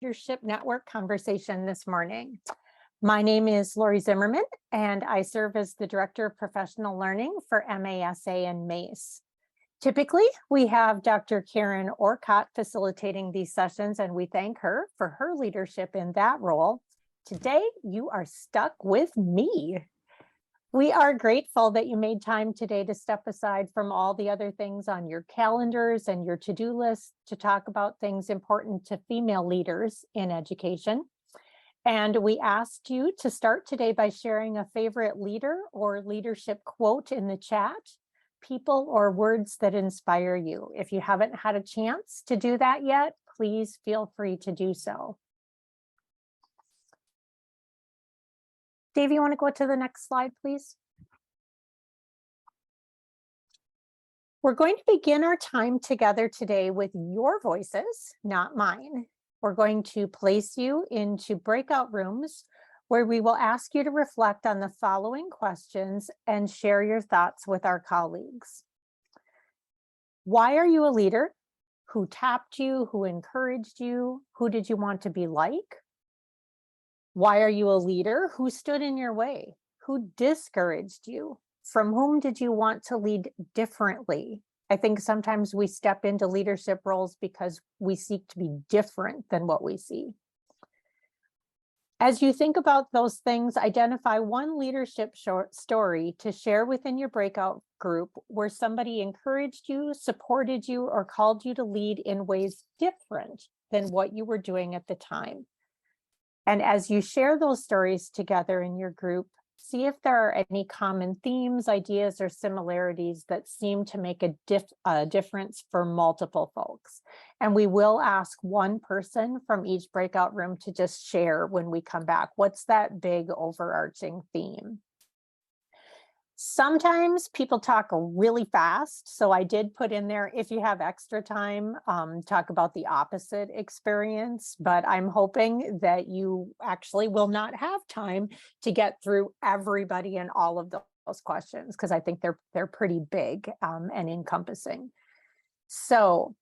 Leadership Network conversation this morning. My name is Lori Zimmerman, and I serve as the Director of Professional Learning for MASA and MACE. Typically, we have Dr. Karen Orcott facilitating these sessions, and we thank her for her leadership in that role. Today, you are stuck with me. We are grateful that you made time today to step aside from all the other things on your calendars and your to-do list to talk about things important to female leaders in education. And we asked you to start today by sharing a favorite leader or leadership quote in the chat, people or words that inspire you. If you haven't had a chance to do that yet, please feel free to do so. Dave, you want to go to the next slide, please? We're going to begin our time together today with your voices, not mine. We're going to place you into breakout rooms where we will ask you to reflect on the following questions and share your thoughts with our colleagues. Why are you a leader? Who tapped you? Who encouraged you? Who did you want to be like? Why are you a leader? Who stood in your way? Who discouraged you? From whom did you want to lead differently? I think sometimes we step into leadership roles because we seek to be different than what we see. As you think about those things, identify one leadership short story to share within your breakout group where somebody encouraged you, supported you, or called you to lead in ways different than what you were doing at the time. And as you share those stories together in your group, see if there are any common themes, ideas, or similarities that seem to make a difference for multiple folks. And we will ask one person from each breakout room to just share when we come back. What's that big overarching theme? Sometimes people talk really fast. So I did put in there, if you have extra time, talk about the opposite experience, but I'm hoping that you actually will not have time to get through everybody and all of those questions, because I think they're pretty big and encompassing. So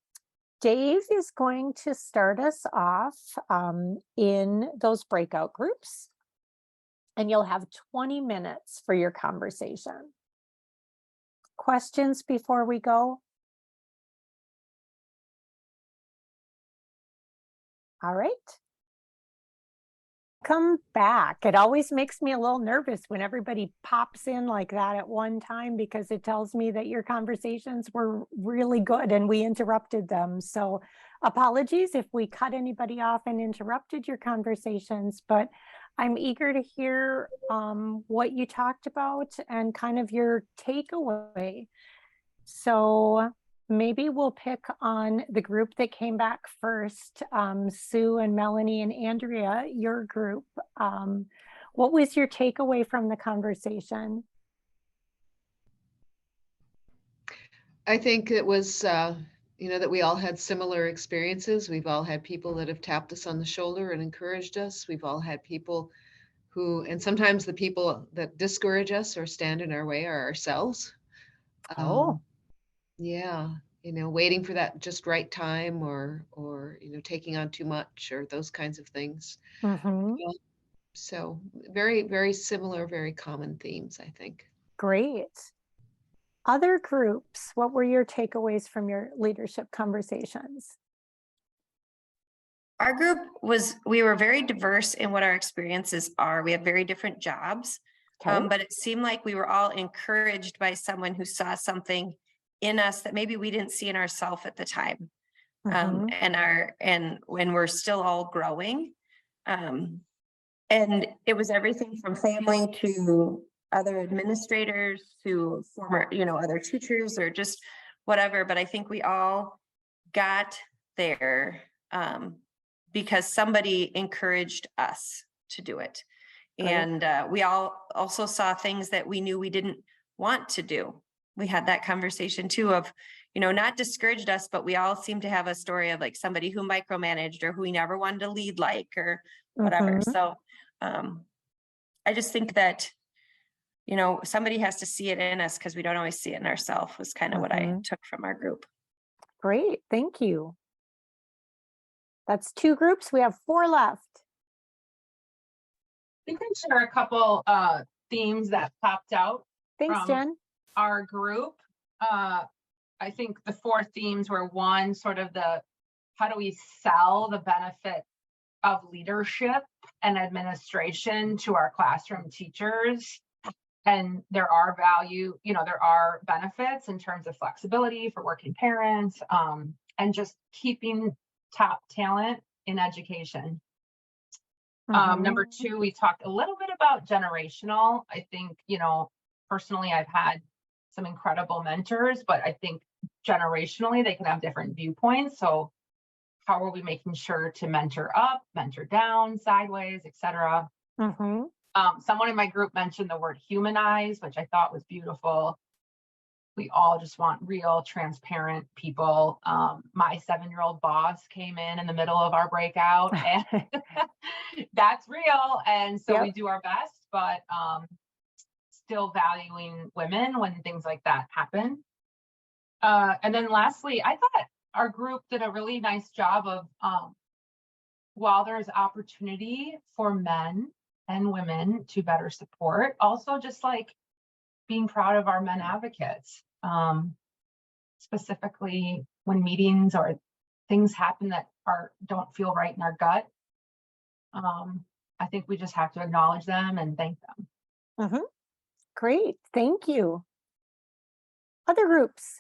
Dave is going to start us off in those breakout groups. And you'll have 20 minutes for your conversation. Questions before we go? All right. Come back. It always makes me a little nervous when everybody pops in like that at one time, because it tells me that your conversations were really good and we interrupted them. So apologies if we cut anybody off and interrupted your conversations, but I'm eager to hear what you talked about and kind of your takeaway. So maybe we'll pick on the group that came back first, Sue and Melanie and Andrea, your group. What was your takeaway from the conversation? I think it was, that we all had similar experiences. We've all had people that have tapped us on the shoulder and encouraged us. We've all had people who, and sometimes the people that discourage us or stand in our way are ourselves. Yeah, waiting for that just right time or taking on too much or those kinds of things. Mm-hmm. Yeah. So very, very similar, very common themes, I think. Great. Other groups, what were your takeaways from your leadership conversations? Our group we were very diverse in what our experiences are. We have very different jobs, but it seemed like we were all encouraged by someone who saw something in us that maybe we didn't see in ourselves at the time. Mm-hmm. And when we're still all growing. And it was everything from family to other administrators to former, other teachers or just whatever. But I think we all got there because somebody encouraged us to do it. Right. And we all also saw things that we knew we didn't want to do. We had that conversation too of, not discouraged us, but we all seem to have a story of like somebody who micromanaged or who we never wanted to lead like or whatever. Mm-hmm. So I just think that, somebody has to see it in us because we don't always see it in ourselves was kind of what I took from our group. Great. Thank you. That's 2 groups. We have 4 left. We can share a couple themes that popped out Thanks, from Jen. our group. I think the 4 themes were, one, sort of how do we sell the benefit of leadership and administration to our classroom teachers? And there are there are benefits in terms of flexibility for working parents, and just keeping top talent in education. Number 2, we talked a little bit about generational. I think, personally, I've had some incredible mentors, but I think generationally they can have different viewpoints. So how are we making sure to mentor up, mentor down, sideways, etc.? Someone in my group mentioned the word humanize, which I thought was beautiful. We all just want real, transparent people. My 7-year-old boss came in the middle of our breakout, and that's real. And so we do our best, but still valuing women when things like that happen. And then lastly, I thought our group did a really nice job of, while there's opportunity for men and women to better support, also just like being proud of our men advocates, specifically when meetings or things happen that don't feel right in our gut. I think we just have to acknowledge them and thank them. Great, thank you. Other groups?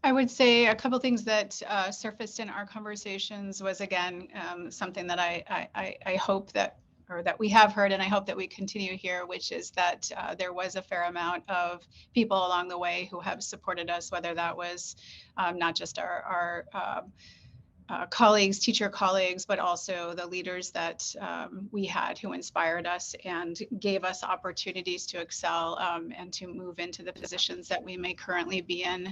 I would say a couple things that surfaced in our conversations was, again, something that I hope that we have heard, and I hope that we continue here, which is that there was a fair amount of people along the way who have supported us, whether that was not just our colleagues, teacher colleagues, but also the leaders that we had who inspired us and gave us opportunities to excel and to move into the positions that we may currently be in.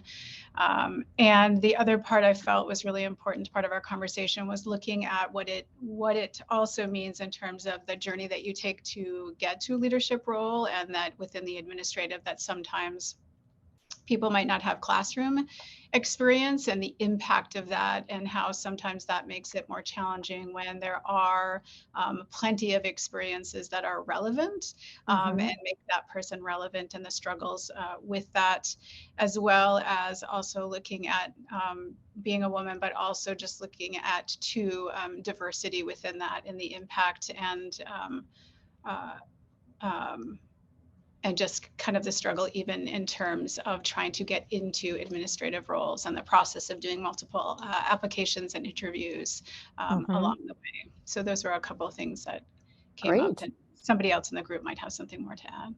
And the other part I felt was really important part of our conversation was looking at what it also means in terms of the journey that you take to get to a leadership role, and that within the administrative that sometimes people might not have classroom experience, and the impact of that, and how sometimes that makes it more challenging when there are plenty of experiences that are relevant, and make that person relevant, and the struggles with that, as well as also looking at being a woman, but also just looking at diversity within that and the impact and just kind of the struggle even in terms of trying to get into administrative roles and the process of doing multiple applications and interviews along the way. So those were a couple of things that came up, and somebody else in the group might have something more to add.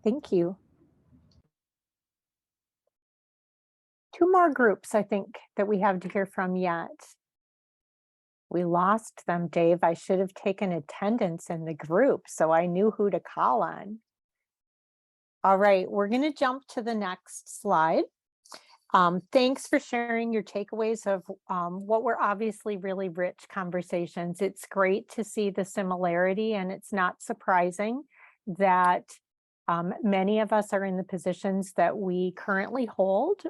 Thank you. 2 more groups, I think, that we have to hear from yet. We lost them, Dave. I should have taken attendance in the group so I knew who to call on. All right, we're going to jump to the next slide. Thanks for sharing your takeaways of what were obviously really rich conversations. It's great to see the similarity, and it's not surprising that many of us are in the positions that we currently hold,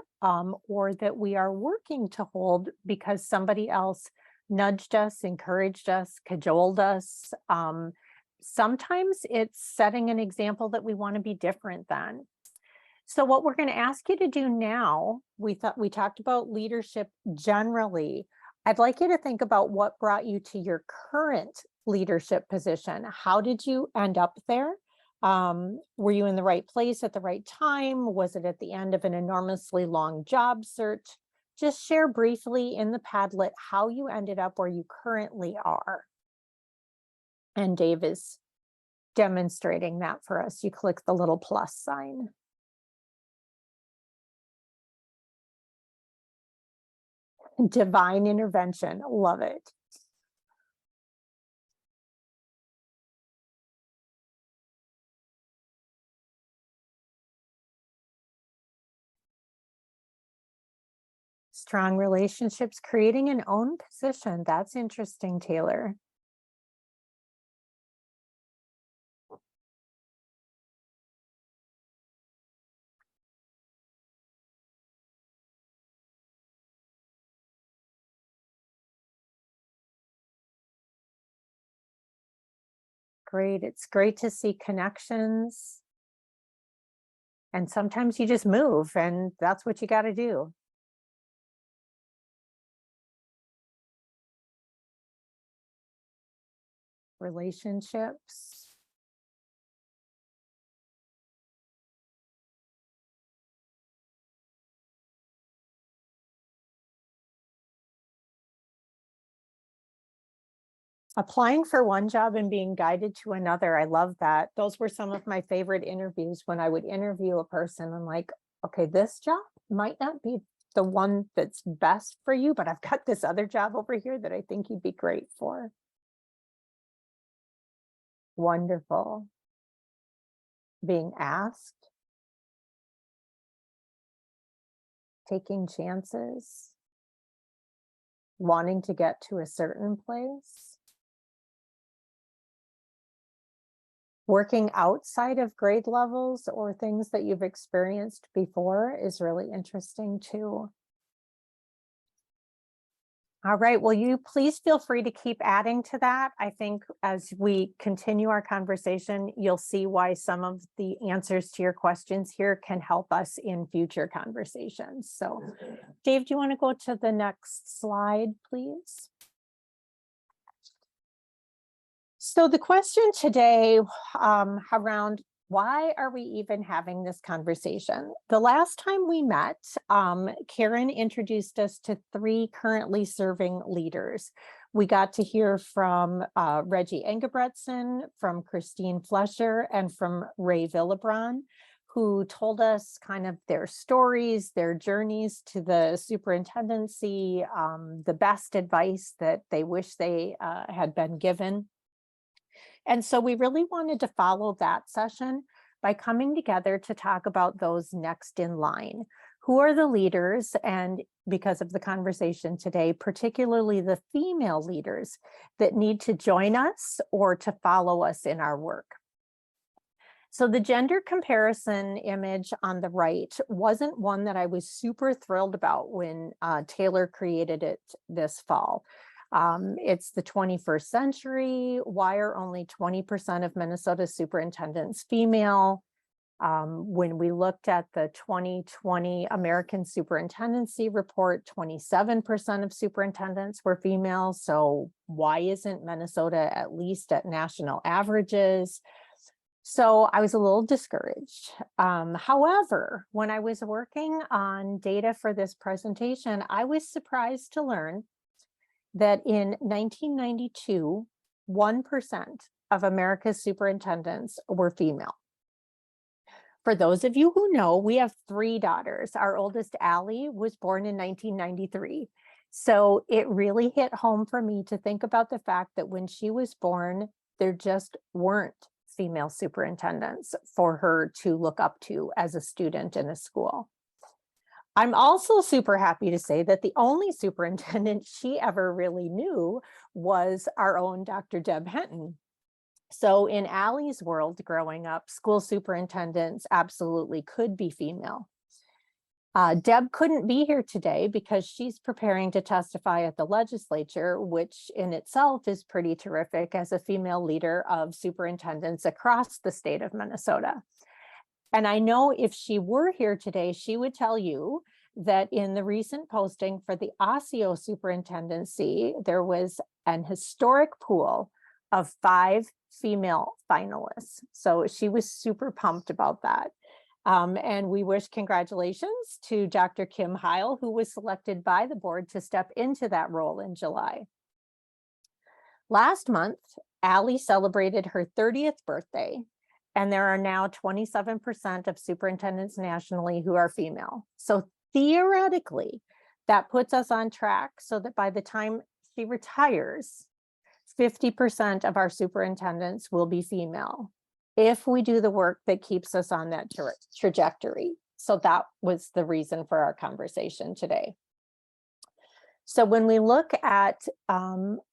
or that we are working to hold because somebody else nudged us, encouraged us, cajoled us. Sometimes it's setting an example that we want to be different than. So what we're going to ask you to do now, we talked about leadership generally. I'd like you to think about what brought you to your current leadership position. How did you end up there? Were you in the right place at the right time? Was it at the end of an enormously long job search? Just share briefly in the Padlet how you ended up where you currently are. And Dave is demonstrating that for us. You click the little plus sign. Divine intervention. Love it. Strong relationships, creating an own position. That's interesting, Taylor. Great. It's great to see connections. And sometimes you just move, and that's what you got to do. Relationships. Applying for one job and being guided to another. I love that. Those were some of my favorite interviews when I would interview a person. I'm like, okay, this job might not be the one that's best for you, but I've got this other job over here that I think you'd be great for. Wonderful. Being asked. Taking chances. Wanting to get to a certain place. Working outside of grade levels or things that you've experienced before is really interesting too. All right, well, you please feel free to keep adding to that. I think as we continue our conversation, you'll see why some of the answers to your questions here can help us in future conversations. So Dave, do you want to go to the next slide, please? So the question today around why are we even having this conversation? The last time we met, Karen introduced us to 3 currently serving leaders. We got to hear from Reggie Engebretson, from Christine Flesher, and from Ray Villebron, who told us kind of their stories, their journeys to the superintendency, the best advice that they wish they had been given. And so we really wanted to follow that session by coming together to talk about those next in line. Who are the leaders? And because of the conversation today, particularly the female leaders that need to join us or to follow us in our work. So the gender comparison image on the right wasn't one that I was super thrilled about when Taylor created it this fall. It's the 21st century. Why are only 20% of Minnesota superintendents female? When we looked at the 2020 American Superintendency Report, 27% of superintendents were female. So why isn't Minnesota at least at national averages? So I was a little discouraged. However, when I was working on data for this presentation, I was surprised to learn that in 1992, 1% of America's superintendents were female. For those of you who know, we have 3 daughters. Our oldest, Allie, was born in 1993. So it really hit home for me to think about the fact that when she was born, there just weren't female superintendents for her to look up to as a student in a school. I'm also super happy to say that the only superintendent she ever really knew was our own Dr. Deb Henton. So in Allie's world growing up, school superintendents absolutely could be female. Deb couldn't be here today because she's preparing to testify at the legislature, which in itself is pretty terrific as a female leader of superintendents across the state of Minnesota. And I know if she were here today, she would tell you that in the recent posting for the Osseo superintendency, there was an historic pool of 5 female finalists. So she was super pumped about that. And we wish congratulations to Dr. Kim Heil, who was selected by the board to step into that role in July. Last month, Allie celebrated her 30th birthday, and there are now 27% of superintendents nationally who are female. So theoretically, that puts us on track so that by the time she retires, 50% of our superintendents will be female if we do the work that keeps us on that trajectory. So that was the reason for our conversation today. So when we look at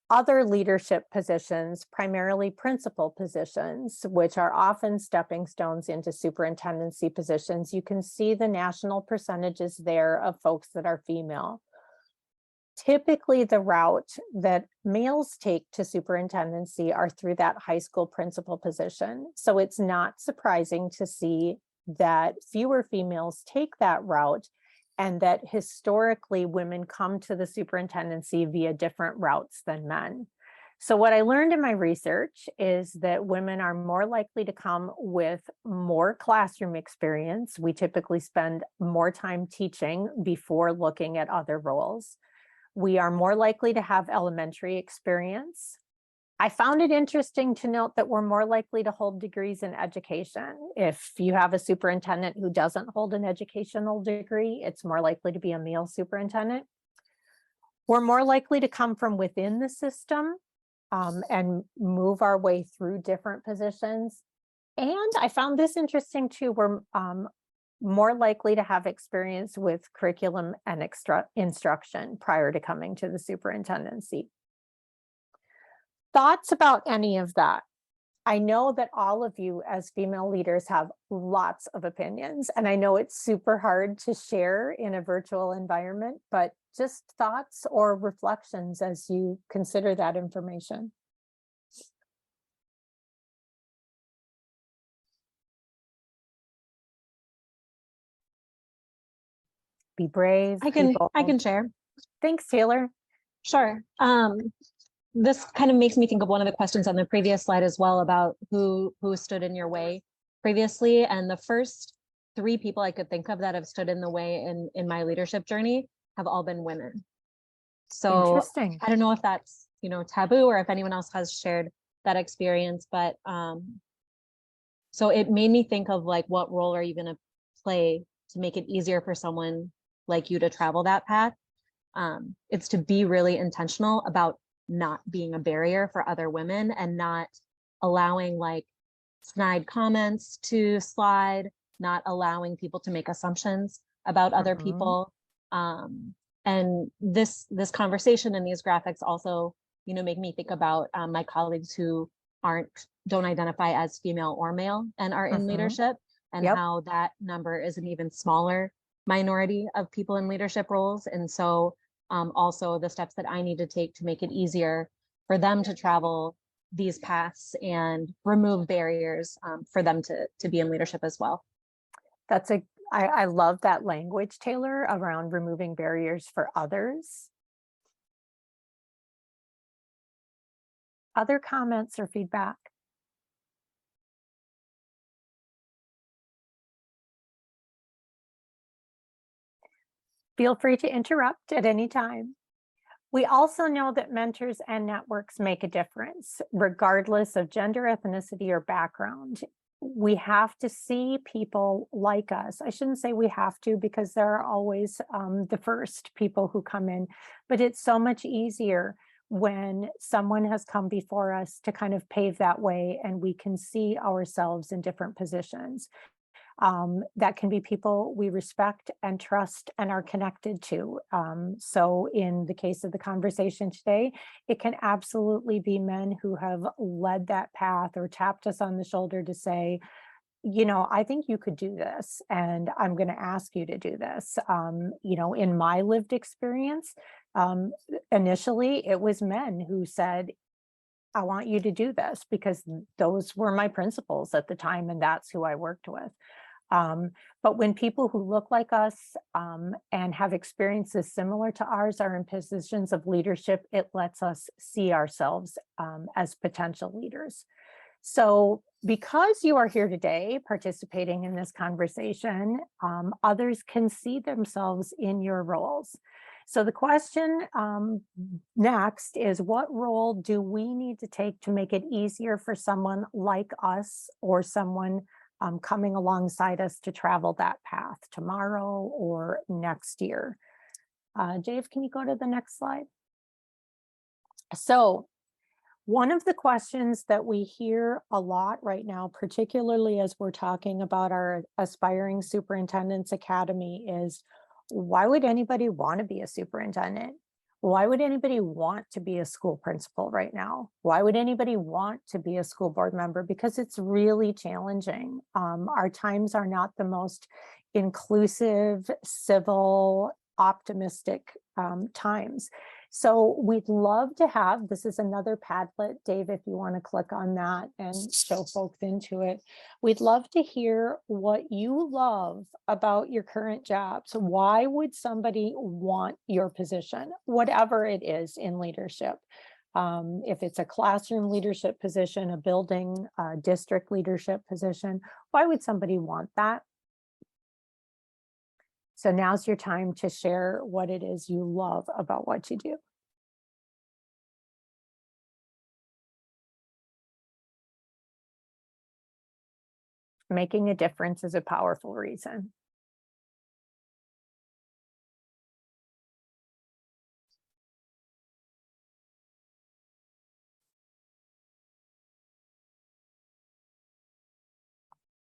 other leadership positions, primarily principal positions, which are often stepping stones into superintendency positions, you can see the national percentages there of folks that are female. Typically, the route that males take to superintendency are through that high school principal position. So it's not surprising to see that fewer females take that route, and that historically women come to the superintendency via different routes than men. So what I learned in my research is that women are more likely to come with more classroom experience. We typically spend more time teaching before looking at other roles. We are more likely to have elementary experience. I found it interesting to note that we're more likely to hold degrees in education. If you have a superintendent who doesn't hold an educational degree, it's more likely to be a male superintendent. We're more likely to come from within the system and move our way through different positions. And I found this interesting too. We're more likely to have experience with curriculum and instruction prior to coming to the superintendency. Thoughts about any of that? I know that all of you as female leaders have lots of opinions, and I know it's super hard to share in a virtual environment, but just thoughts or reflections as you consider that information. Be brave. I be can bold. share. Thanks, Taylor. Sure. This kind of makes me think of one of the questions on the previous slide as well about who stood in your way previously. And the first 3 people I could think of that have stood in the way in my leadership journey have all been women. So Interesting. I don't know if that's, taboo or if anyone else has shared that experience, but so it made me think of like, what role are you going to play to make it easier for someone like you to travel that path? It's to be really intentional about not being a barrier for other women and not allowing like snide comments to slide, not allowing people to make assumptions about other people. And this conversation and these graphics also, make me think about my colleagues who don't identify as female or male and are in leadership, and how that number is an even smaller minority of people in leadership roles. And so also the steps that I need to take to make it easier for them to travel these paths and remove barriers for them to be in leadership as well. I love that language, Taylor, around removing barriers for others. Other comments or feedback? Feel free to interrupt at any time. We also know that mentors and networks make a difference, regardless of gender, ethnicity, or background. We have to see people like us. I shouldn't say we have to, because there are always the first people who come in, but it's so much easier when someone has come before us to kind of pave that way, and we can see ourselves in different positions. That can be people we respect and trust and are connected to. So in the case of the conversation today, it can absolutely be men who have led that path or tapped us on the shoulder to say, I think you could do this, and I'm going to ask you to do this. In my lived experience, initially it was men who said, I want you to do this, because those were my principals at the time, and that's who I worked with. But when people who look like us and have experiences similar to ours are in positions of leadership, it lets us see ourselves as potential leaders. So because you are here today participating in this conversation, others can see themselves in your roles. So the question next is, what role do we need to take to make it easier for someone like us or someone coming alongside us to travel that path tomorrow or next year? Dave, can you go to the next slide? So one of the questions that we hear a lot right now, particularly as we're talking about our Aspiring Superintendents Academy, is, why would anybody want to be a superintendent? Why would anybody want to be a school principal right now? Why would anybody want to be a school board member? Because it's really challenging. Our times are not the most inclusive, civil, optimistic times. So we'd love to have, this is another Padlet, Dave, if you want to click on that and show folks into it. We'd love to hear what you love about your current job. So why would somebody want your position, whatever it is in leadership? If it's a classroom leadership position, a building, district leadership position, why would somebody want that? So now's your time to share what it is you love about what you do. Making a difference is a powerful reason.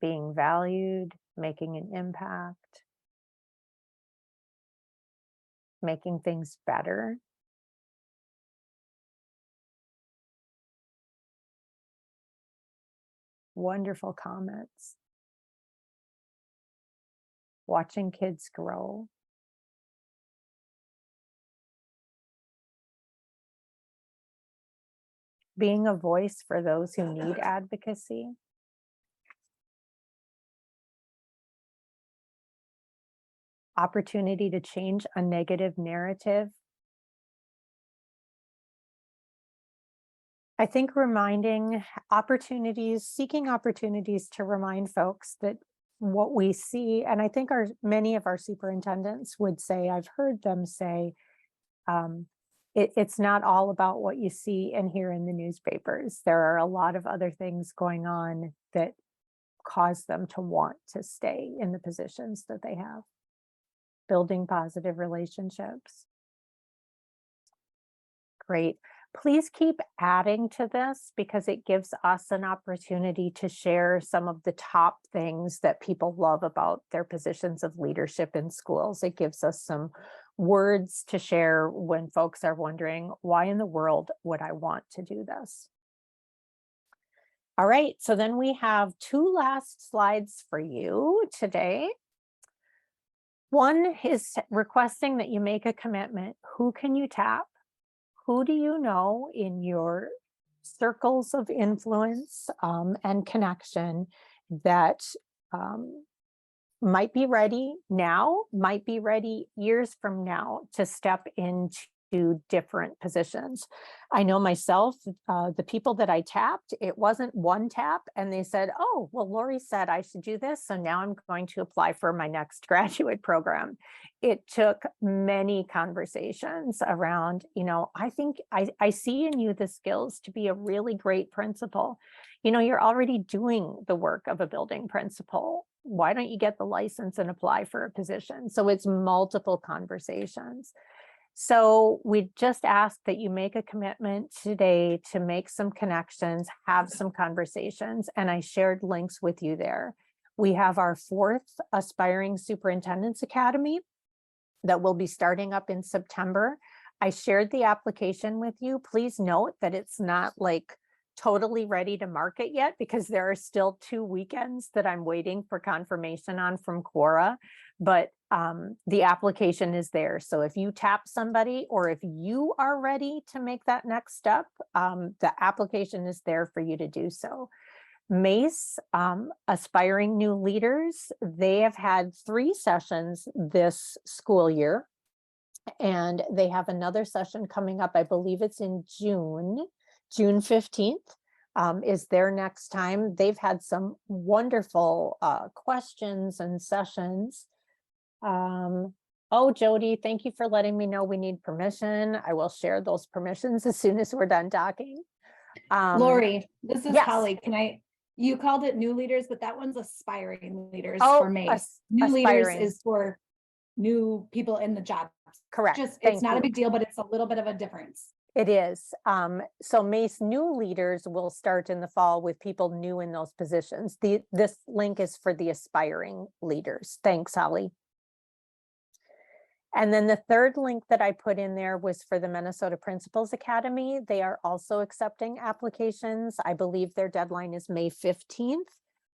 Being valued, making an impact, making things better. Wonderful comments. Watching kids grow. Being a voice for those who need advocacy. Opportunity to change a negative narrative. I think reminding opportunities, seeking opportunities to remind folks that what we see, and I think many of our superintendents would say, I've heard them say, it's not all about what you see and hear in the newspapers. There are a lot of other things going on that cause them to want to stay in the positions that they have. Building positive relationships. Great. Please keep adding to this because it gives us an opportunity to share some of the top things that people love about their positions of leadership in schools. It gives us some words to share when folks are wondering, why in the world would I want to do this? All right, so then we have two last slides for you today. One is requesting that you make a commitment. Who can you tap? Who do you know in your circles of influence and connection that might be ready now, might be ready years from now to step into different positions? I know myself, the people that I tapped, it wasn't one tap and they said, oh, well, Lori said I should do this. So now I'm going to apply for my next graduate program. It took many conversations around, I think I see in you the skills to be a really great principal. You're already doing the work of a building principal. Why don't you get the license and apply for a position? So it's multiple conversations. So we just ask that you make a commitment today to make some connections, have some conversations, and I shared links with you there. We have our 4th Aspiring Superintendents Academy that will be starting up in September. I shared the application with you. Please note that it's not like totally ready to market yet because there are still 2 weekends that I'm waiting for confirmation on from Quora, but the application is there. So if you tap somebody or if you are ready to make that next step, the application is there for you to do so. MACE, Aspiring New Leaders, they have had 3 sessions this school year, and they have another session coming up. I believe it's in June 15th is their next time. They've had some wonderful questions and sessions. Oh, Jody, thank you for letting me know we need permission. I will share those permissions as soon as we're done talking. Lori, this is yes. Holly. You called it new leaders, but that one's aspiring leaders Oh, for MACE. New aspiring. leaders is for new people in the job. Correct. It's not a big deal, but it's a little bit of a difference. It is. So MACE new leaders will start in the fall with people new in those positions. This link is for the aspiring leaders. Thanks, Holly. And then the third link that I put in there was for the Minnesota Principals Academy. They are also accepting applications. I believe their deadline is May 15th.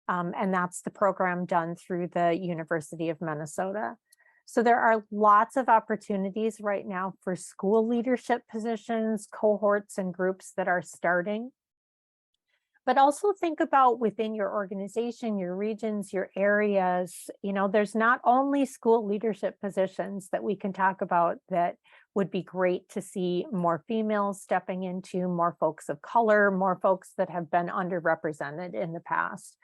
And that's the program done through the University of Minnesota. So there are lots of opportunities right now for school leadership positions, cohorts, and groups that are starting. But also think about within your organization, your regions, your areas, you know, there's not only school leadership positions that we can talk about that would be great to see more females stepping into, more folks of color, more folks that have been underrepresented in the past.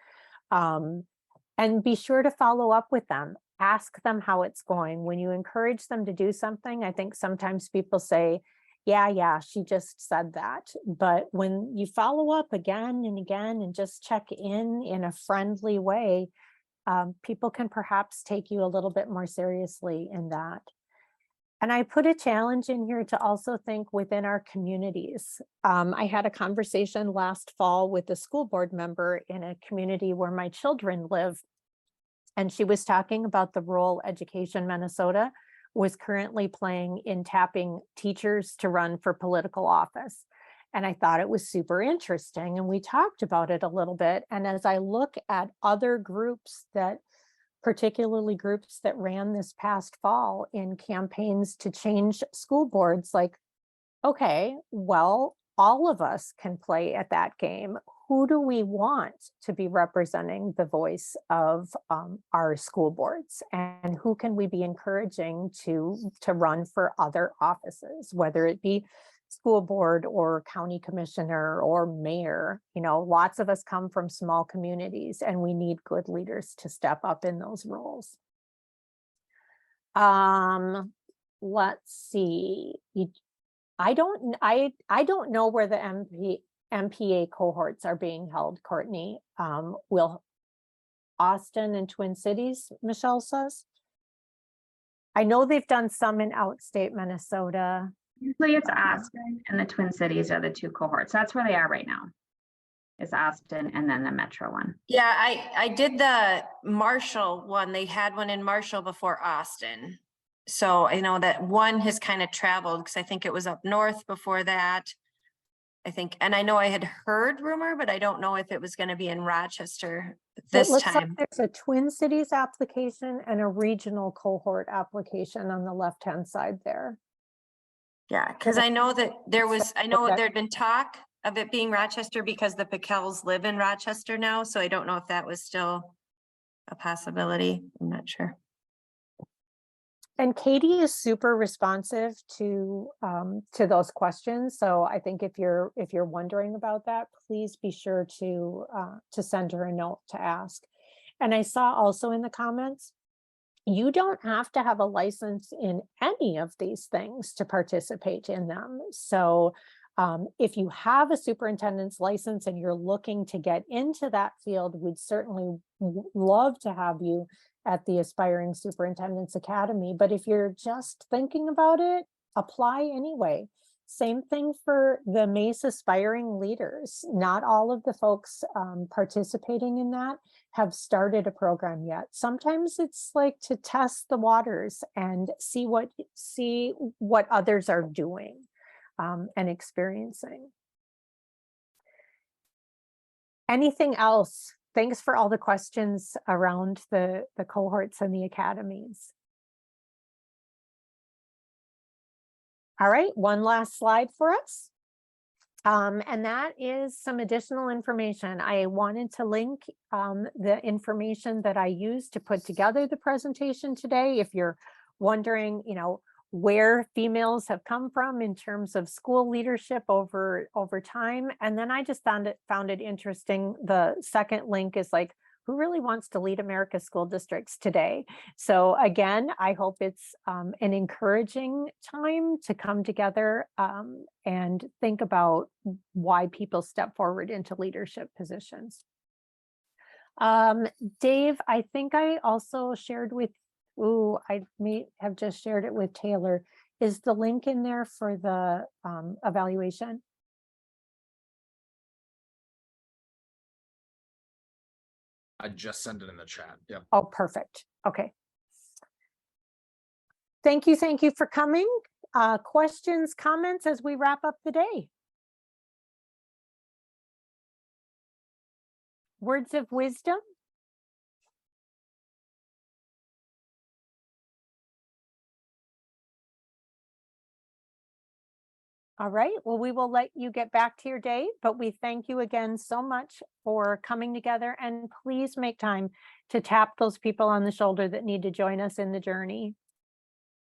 And be sure to follow up with them. Ask them how it's going. When you encourage them to do something, I think sometimes people say, yeah, she just said that. But when you follow up again and again and just check in a friendly way, people can perhaps take you a little bit more seriously in that. And I put a challenge in here to also think within our communities. I had a conversation last fall with a school board member in a community where my children live. And she was talking about the role Education Minnesota was currently playing in tapping teachers to run for political office. And I thought it was super interesting. And we talked about it a little bit. And as I look at other groups that, particularly groups that ran this past fall in campaigns to change school boards, like, okay, well, all of us can play at that game. Who do we want to be representing the voice of our school boards, and who can we be encouraging to run for other offices, whether it be school board or county commissioner or mayor? You know, lots of us come from small communities and we need good leaders to step up in those roles. Let's see. I don't know where the MPA cohorts are being held, Courtney. Will Austin and Twin Cities, Michelle says? I know they've done some in outstate Minnesota. Usually it's Austin and the Twin Cities are the two cohorts. That's where they are right now. It's Austin and then the Metro one. Yeah, I did the Marshall one. They had one in Marshall before Austin. So I know that one has kind of traveled because I think it was up north before that. I think, and I know I had heard rumor, but I don't know if it was going to be in Rochester this It looks time. like there's a Twin Cities application and a regional cohort application on the left-hand side there. Yeah, because I know that I know there'd been talk of it being Rochester because the Pickels live in Rochester now. So I don't know if that was still a possibility. I'm not sure. And Katie is super responsive to those questions. So I think if you're wondering about that, please be sure to send her a note to ask. And I saw also in the comments, you don't have to have a license in any of these things to participate in them. So if you have a superintendent's license and you're looking to get into that field, we'd certainly love to have you at the Aspiring Superintendents Academy. But if you're just thinking about it, apply anyway. Same thing for the MACE Aspiring Leaders. Not all of the folks participating in that have started a program yet. Sometimes it's like to test the waters and see what others are doing and experiencing. Anything else? Thanks for all the questions around the cohorts and the academies. All right, one last slide for us. And that is some additional information. I wanted to link the information that I used to put together the presentation today. If you're wondering, you know, where females have come from in terms of school leadership over time. And then I just found it interesting. The second link is like, who really wants to lead America's school districts today? So again, I hope it's an encouraging time to come together and think about why people step forward into leadership positions. Dave, I think I also shared with I may have just shared it with Taylor. Is the link in there for the evaluation? I just sent it in the chat. Yep. Oh, perfect. Okay. Thank you for coming. Questions, comments as we wrap up the day? Words of wisdom? All right, well, we will let you get back to your day, but we thank you again so much for coming together, and please make time to tap those people on the shoulder that need to join us in the journey.